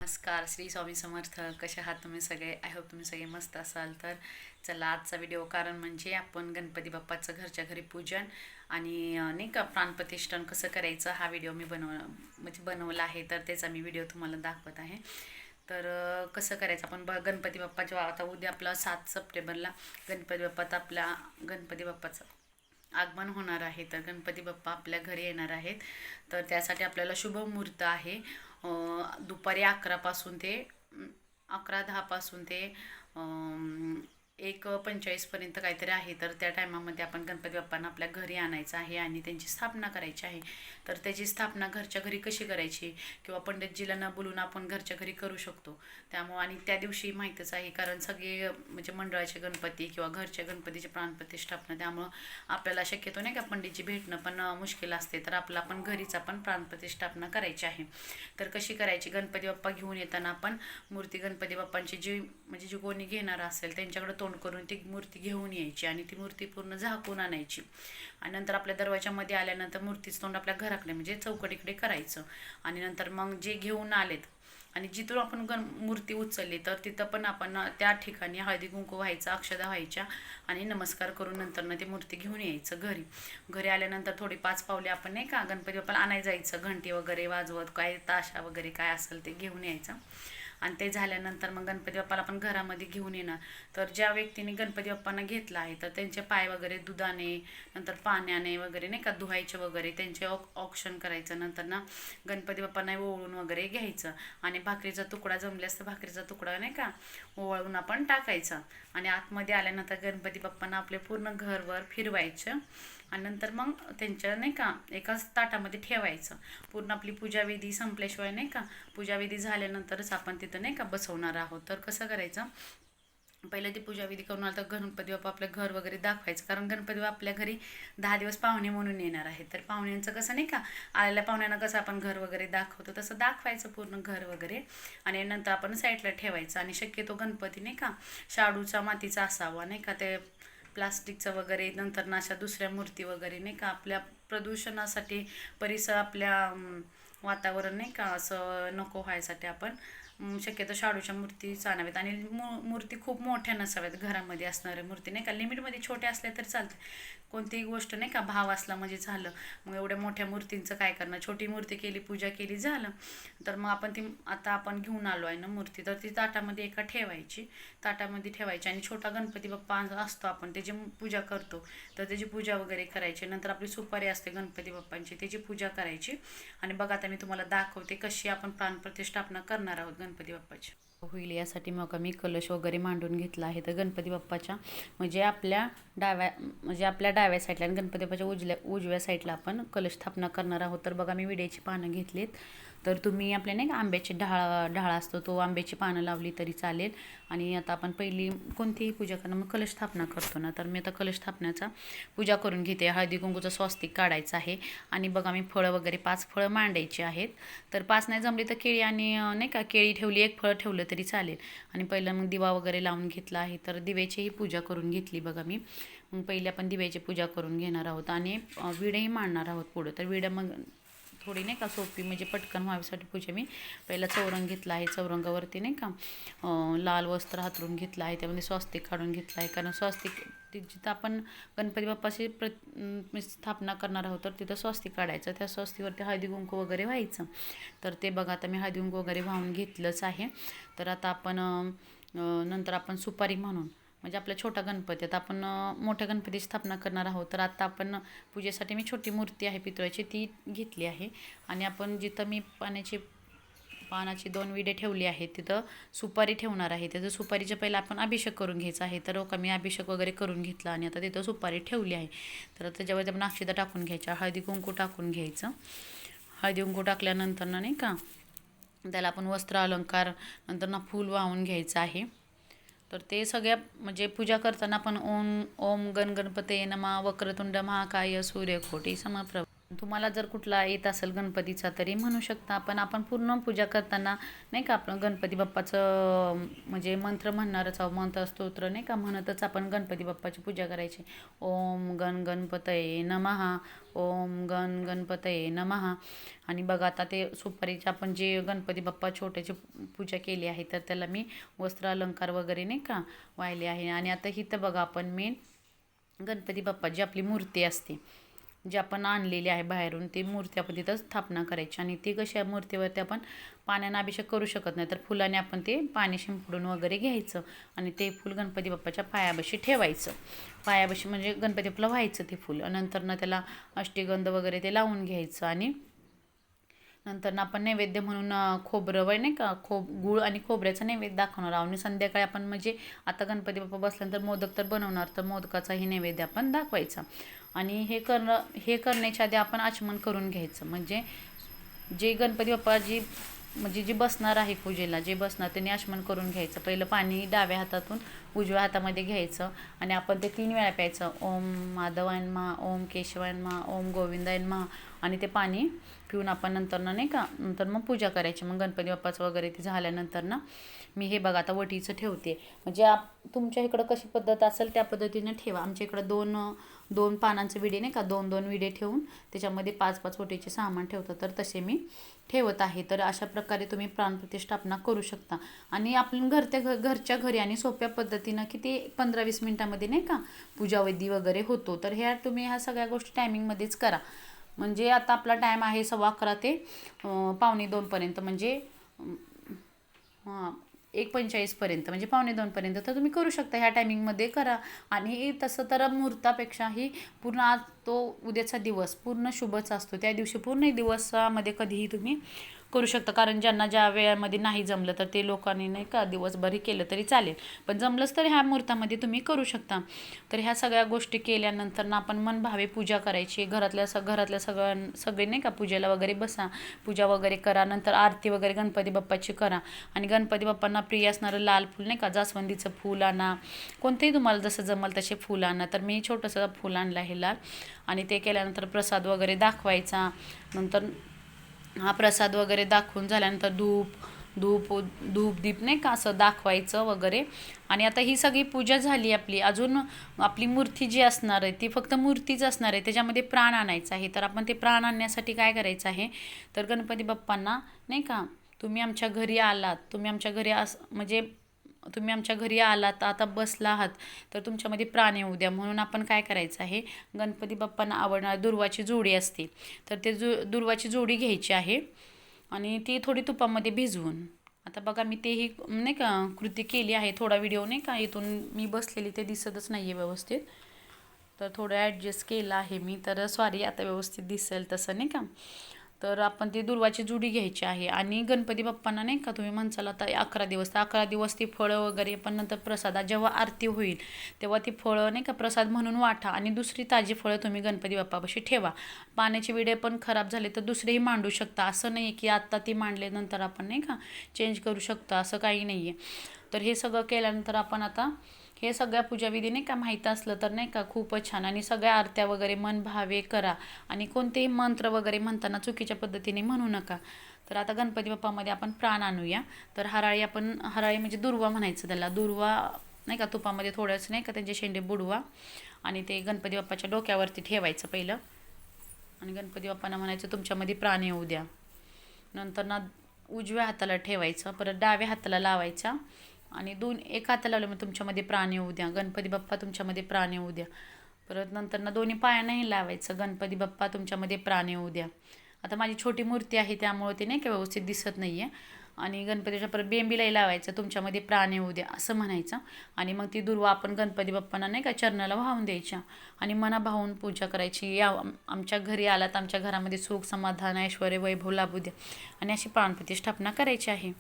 नमस्कार, श्री स्वामी समर्थ. कसे आहात तुम्ही सगळे? आय होप तुम्ही सगळे मस्त असाल. तर चला आजचा व्हिडिओ कारण म्हणजे आपण गणपती बाप्पाचं घरच्या घरी पूजन आणि नाही का प्राणप्रतिष्ठान कसं करायचं हा व्हिडिओ मी बनवला आहे. तर त्याचा मी व्हिडिओ तुम्हाला दाखवत आहे. तर कसं करायचं आपण गणपती बाप्पाच्या आता उद्या आपला 7 सप्टेंबरला गणपती बाप्पाचं आगमन होणार आहे. तर गणपती बाप्पा आपल्या घरी येणार आहेत. तर त्यासाठी आपल्याला शुभ मुहूर्त आहे दुपारी 11 पासून ते 11:10 पासून ते 1:45 काहीतरी आहे. तर त्या टायमामध्ये आपण गणपती बाप्पांना आपल्या घरी आणायचं आहे आणि त्यांची स्थापना करायची आहे. तर त्याची स्थापना घरच्या घरी कशी करायची किंवा पंडितजीला न बोलून आपण घरच्या घरी करू शकतो. त्यामुळं आणि त्या दिवशी माहीतच आहे कारण सगळे म्हणजे मंडळाचे गणपती किंवा घरच्या गणपतीची प्राणप्रतिष्ठापना, त्यामुळं आपल्याला शक्यतो नाही का पंडितजी भेटणं पण मुश्किल असते. तर आपण घरीच आपण प्राणप्रतिष्ठापना करायची आहे. तर कशी करायची? गणपती बाप्पा घेऊन येताना आपण मूर्ती गणपती बाप्पांची जी कोणी घेणार असेल त्यांच्याकडे तोंड करून ती मूर्ती घेऊन यायची आणि ती मूर्ती पूर्ण झाकून आणायची. आणि नंतर आपल्या दरवाजामध्ये आल्यानंतर मूर्तीचं तोंड आपल्या घराकडे म्हणजे चौकटीकडे करायचं. आणि नंतर मग जे घेऊन आलेत आणि जिथून आपण मूर्ती उचलली तर तिथं पण आपण त्या ठिकाणी हळदी कुंकू व्हायचं, अक्षदा व्हायच्या आणि नमस्कार करून नंतर ती मूर्ती घेऊन यायचं घरी. घरी आल्यानंतर थोडी 5 पावले आपण नाही का गणपती बाप्पाला आणायला जायचं, घंटी वगैरे वाजवत, काय ताशा वगैरे काय असेल ते घेऊन यायचं. आणि ते झाल्यानंतर मग गणपती बाप्पाला आपण घरामध्ये घेऊन येणार. तर ज्या व्यक्तीने गणपती बाप्पांना घेतला आहे तर त्यांचे पाय वगैरे दुधाने नंतर पाण्याने वगैरे नाही का धुवायचे वगैरे, त्यांचे औक्षण करायचं. नंतर गणपती बाप्पांना ओवळून वगैरे घ्यायचं आणि भाकरीचा तुकडा जमल्यास तर भाकरीचा तुकडा नाही का ओवाळून आपण टाकायचा. आणि आतमध्ये आल्यानंतर गणपती बाप्पांना आपले पूर्ण घरवर फिरवायचं आणि नंतर मग त्यांच्या नाही का एकाच ताटामध्ये ठेवायचं. पूर्ण आपली पूजाविधी संपल्याशिवाय नाही का पूजाविधी झाल्यानंतरच आपण तिथं नाही का बसवणार आहोत. तर कसं करायचं? पहिलं ती पूजाविधी करून आलं तर गणपती बाप्पा आपलं घर वगैरे दाखवायचं, कारण गणपती बाप्पा आपल्या घरी 10 दिवस पाहुणे म्हणून येणार आहे. तर पाहुण्यांचं कसं नाही का आलेल्या पाहुण्यांना कसं आपण घर वगैरे दाखवतो तसं दाखवायचं पूर्ण घर वगैरे. आणि नंतर आपण साईडला ठेवायचं. आणि शक्यतो गणपती नाही का शाडूचा मातीचा असावा, नाही का ते प्लास्टिकचं वगैरे नंतर अशा दुसऱ्या मूर्ती वगैरे नाही का आपल्या प्रदूषणासाठी परिसर आपल्या वातावरण नाही का असं नको व्हायसाठी आपण शक्यतो शाडूच्या मूर्तीच आणाव्यात. आणि मूर्ती खूप मोठ्या नसाव्यात. घरामध्ये असणाऱ्या मूर्ती नाही का लिमिटमध्ये छोट्या असल्या तरी चालतं. कोणतीही गोष्ट नाही का भाव असला म्हणजे झालं. मग एवढ्या मोठ्या मूर्तींचं काय करणार? छोटी मूर्ती केली, पूजा केली, झालं. तर मग आता आपण घेऊन आलो आहे ना मूर्ती, तर ती ताटामध्ये एका ठेवायची, ताटामध्ये ठेवायची. आणि छोटा गणपती बाप्पा असतो आपण त्याची पूजा करतो तर त्याची पूजा वगैरे करायची. नंतर आपली सुपारी असते गणपती बाप्पांची, त्याची पूजा करायची. आणि बघा आता मी तुम्हाला दाखवते कशी आपण प्राणप्रतिष्ठापना करणार आहोत गणपती बाप्पाची होईल. यासाठी मग मी कलश वगैरे मांडून घेतला आहे. तर गणपती बाप्पाच्या आपल्या डाव्या साईडला आणि गणपती बाप्पाच्या उजव्या साईडला आपण कलश स्थापना करणार आहोत. तर बघा मी विड्याची पानं घेतलीत. तर तुम्ही आपल्या नाही का आंब्याची ढाळा असतो तो आंब्याची पानं लावली तरी चालेल. आणि आता आपण पहिली कोणतीही पूजा करणं मग कलश स्थापना करतो ना, तर मी आता कलश स्थापनाचा पूजा करून घेते. हळदी कुंकूचं स्वस्तिक काढायचं आहे. आणि बघा मी फळं वगैरे 5 फळं मांडायची आहेत. तर 5 नाही जमली तर केळी आणि नाही का केळी ठेवली, 1 फळ ठेवलं तरी चालेल. आणि पहिलं मग दिवा वगैरे लावून घेतला आहे. तर दिव्याचीही पूजा करून घेतली बघा मी. मग पहिले आपण दिव्याची पूजा करून घेणार आहोत आणि विड्याही मांडणार आहोत पुढं. तर विड्या मग थोडी नाही का सोपी म्हणजे पटकन व्हावीसाठी पूजा मी पहिला चौरंग घेतला आहे. चौरंगावरती नाही का लाल वस्त्र हातरून घेतलं आहे, त्यामध्ये स्वस्तिक काढून घेतलं आहे. कारण स्वस्तिक जिथं आपण गणपती बाप्पाची स्थापना करणार आहोत तर तिथं स्वस्तिक काढायचं, त्या स्वस्तिकवरती हळदी कुंकू वगैरे व्हायचं. तर ते बघा आता मी हळदी कुंकू वगैरे वाहून घेतलंच आहे. तर आता आपण नंतर आपण सुपारी म्हणून म्हणजे आपला छोटा गणपती, आता आपण मोठ्या गणपतीची स्थापना करणार आहोत. तर आता आपण पूजेसाठी मी छोटी मूर्ती आहे पितळाची ती घेतली आहे. आणि आपण जिथं मी पानाची 2 विडे ठेवली आहेत तिथं सुपारी ठेवणार आहे. त्याचं सुपारीच्या पहिला आपण अभिषेक करून घ्यायचा आहे. तर मी अभिषेक वगैरे करून घेतला आणि आता तिथं सुपारी ठेवली आहे. तर त्याच्यावरती आपण अक्षता टाकून घ्यायच्या, हळदी कुंकू टाकून घ्यायचं. हळदी कुंकू टाकल्यानंतर नाही का त्याला आपण वस्त्र अलंकार नंतर फूल वाहून घ्यायचं आहे. तर ते सगळ्या म्हणजे पूजा करताना आपण ओम गण गणपते नमः वक्रतुंड महाकाय सूर्यकोटी समप्रभ तुम्हाला जर कुठला येत असेल गणपतीचा तरी म्हणू शकता. पण आपण पूर्ण पूजा करताना नाही का आपण गणपती बाप्पाचं म्हणजे मंत्र म्हणणारच आहोत. मंत्र स्तोत्र नाही का म्हणतच आपण गणपती बाप्पाची पूजा करायची. ओम गण गणपतये नमः, ओम गण गणपतये नमः. आणि बघा आता ते सुपारीचे आपण जे गणपती बाप्पा छोट्याची पूजा केली आहे तर त्याला मी वस्त्र अलंकार वगैरे नाही का वाहिले आहे. आणि आता इथं बघा आपण मेन गणपती बाप्पा जी आपली मूर्ती असते जी आपण आणलेली आहे बाहेरून, ती मूर्ती आपण तिथं स्थापना करायची. आणि ती कशी आहे मूर्तीवरती आपण पाण्यानं अभिषेक करू शकत नाही तर फुलाने आपण ते पाणी शिंपडून वगैरे घ्यायचं आणि ते फुल गणपती बाप्पाच्या पायापाशी ठेवायचं. पायापाशी म्हणजे गणपती बाप्पाला व्हायचं ते फुल. नंतर ना त्याला अष्टगंध वगैरे ते लावून घ्यायचं. आणि नंतर आपण नैवेद्य म्हणून खोबरं वय नाही का गूळ आणि खोबऱ्याचा नैवेद्य दाखवणार आहोत. आणि संध्याकाळी आपण म्हणजे आता गणपती बाप्पा बसल्यानंतर मोदक तर बनवणार तर मोदकाचाही नैवेद्य आपण दाखवायचा. आणि हे करण्याच्या आधी आपण आचमन करून घ्यायचं. म्हणजे जे गणपती बाप्पा म्हणजे जी बसणार आहे पूजेला जे बसणार त्यांनी आचमन करून घ्यायचं. पहिलं पाणी डाव्या हातातून उजव्या हातामध्ये घ्यायचं आणि आपण ते 3 वेळा प्यायचं. ओम माधवाय नमः, ओम केशवाय नमः, ओम गोविंदाय नमः. आणि ते पाणी पिऊन आपण नंतर नाही का नंतर मग पूजा करायची. मग गणपती बाप्पाचं वगैरे ते झाल्यानंतर मी हे बघा आता वटीचं ठेवते. म्हणजे तुमच्या इकडं कशी पद्धत असेल त्या पद्धतीनं ठेवा. आमच्या इकडं दोन पानांचे विडे नाही का 2 विडे ठेवून त्याच्यामध्ये 5 वटीचे सामान ठेवतं तर तसे मी ठेवत आहे. तर अशा प्रकारे तुम्ही प्राणप्रतिष्ठापना करू शकता. आणि आपण घरच्या घरी आणि सोप्या पद्धतीनं किती 15-20 मिनटामध्ये नाही का पूजाविधी वगैरे होतो. तर तुम्ही ह्या सगळ्या गोष्टी टायमिंगमध्येच करा. म्हणजे आता आपला टाईम आहे 11:15 ते 1:45 म्हणजे 1:45 म्हणजे 1:45 तर तुम्ही करू शकता. ह्या टायमिंगमध्ये करा. आणि तसं तर मुहूर्तापेक्षाही पूर्ण आज तो उद्याचा दिवस पूर्ण शुभच असतो. त्या दिवशी पूर्ण दिवसामध्ये कधीही तुम्ही करू शकता. कारण ज्यांना ज्या वेळेमध्ये नाही जमलं तर ते लोकांनी नाही का दिवसभरही केलं तरी चालेल. पण जमलंच तर ह्या मुहूर्तामध्ये तुम्ही करू शकता. तर ह्या सगळ्या गोष्टी केल्यानंतर आपण मनभावे पूजा करायची. घरातल्या सगळे नाही का पूजेला वगैरे बसा, पूजा वगैरे करा. नंतर आरती वगैरे गणपती बाप्पाची करा. आणि गणपती बाप्पांना प्रिय असणारं लाल फूल नाही का जास्वंदीचं फूल आणा. कोणतेही तुम्हाला जसं जमल तसे फूल आणा. तर मी छोटंसं फूल आणलं आहे लाल. आणि ते केल्यानंतर प्रसाद वगैरे दाखवायचा. नंतर हा प्रसाद वगैरे दाखवून झाल्यानंतर धूप दीप नाही का असं दाखवायचं वगैरे. आणि आता ही सगळी पूजा झाली आपली. अजून आपली मूर्ती जी असणार आहे ती फक्त मूर्तीच असणार आहे. त्याच्यामध्ये प्राण आणायचं आहे. तर आपण ते प्राण आणण्यासाठी काय करायचं आहे तर गणपती बाप्पांना नाही का तुम्ही आमच्या घरी आलात, तुम्ही आमच्या घरी आलात आता बसला आहात तर तुमच्यामध्ये प्राण येऊ द्या म्हणून आपण काय करायचं आहे गणपती बाप्पांना आवडणारी दुर्वाची जोडी असते तर ते दुर्वाची जोडी घ्यायची आहे आणि ती थोडी तुपामध्ये भिजवून. आता बघा मी तेही नाही का कृती केली आहे. थोडा व्हिडिओ नाही का इथून मी बसलेली ते दिसतच नाही आहे व्यवस्थित तर थोडं ॲडजस्ट केलं आहे मी. तर सॉरी आता व्यवस्थित दिसेल तसं नाही का. तर आपण ती दुर्वाची जुडी घ्यायची आहे. आणि गणपती बाप्पांना नाही का तुम्ही म्हणसाल आता 11 दिवस तर 11 दिवस ती फळं वगैरे पण नंतर प्रसादात जेव्हा आरती होईल तेव्हा ती फळं नाही का प्रसाद म्हणून वाटा आणि दुसरी ताजी फळं तुम्ही गणपती बाप्पापाशी ठेवा. पाण्याचे विडे पण खराब झाले तर दुसरेही मांडू शकता. असं नाही की आत्ता ती मांडले नंतर आपण नाही का चेंज करू शकता असं काही नाही आहे. तर हे सगळं केल्यानंतर आपण आता हे सगळ्या पूजाविधी नाही का माहीत असलं तर नाही का खूपच छान. आणि सगळ्या आरत्या वगैरे मन भावे करा. आणि कोणतेही मंत्र वगैरे म्हणताना चुकीच्या पद्धतीने म्हणू नका. तर आता गणपती बाप्पामध्ये आपण प्राण आणूया. तर हराळी म्हणजे दुर्वा म्हणायचं त्याला. दुर्वा नाही का तुपामध्ये थोडंसं नाही का त्यांचे शेंडे बुडवा आणि ते गणपती बाप्पाच्या डोक्यावरती ठेवायचं पहिलं. आणि गणपती बाप्पांना म्हणायचं तुमच्यामध्ये प्राण येऊ द्या. नंतर उजव्या हाताला ठेवायचं, परत डाव्या हाताला लावायचा आणि एक हाताला लावलं मग तुमच्यामध्ये प्राण येऊ द्या. गणपती बाप्पा तुमच्यामध्ये प्राण येऊ द्या. परत नंतर दोन्ही पायांनाही लावायचं गणपती बाप्पा तुमच्यामध्ये प्राण येऊ द्या. आता माझी छोटी मूर्ती आहे त्यामुळे ते नाही का व्यवस्थित दिसत नाही आहे. आणि गणपतीच्या परत बेंबीलाही लावायचं तुमच्यामध्ये प्राण येऊ द्या असं म्हणायचं. आणि मग ती दुर्वा आपण गणपती बाप्पांना नाही का चरणाला वाहून द्यायच्या आणि मनाभावून पूजा करायची. आमच्या घरी आलात, आमच्या घरामध्ये सुख समाधान ऐश्वर्य वैभव लाभू द्या आणि अशी प्राणप्रतिष्ठापना करायची आहे.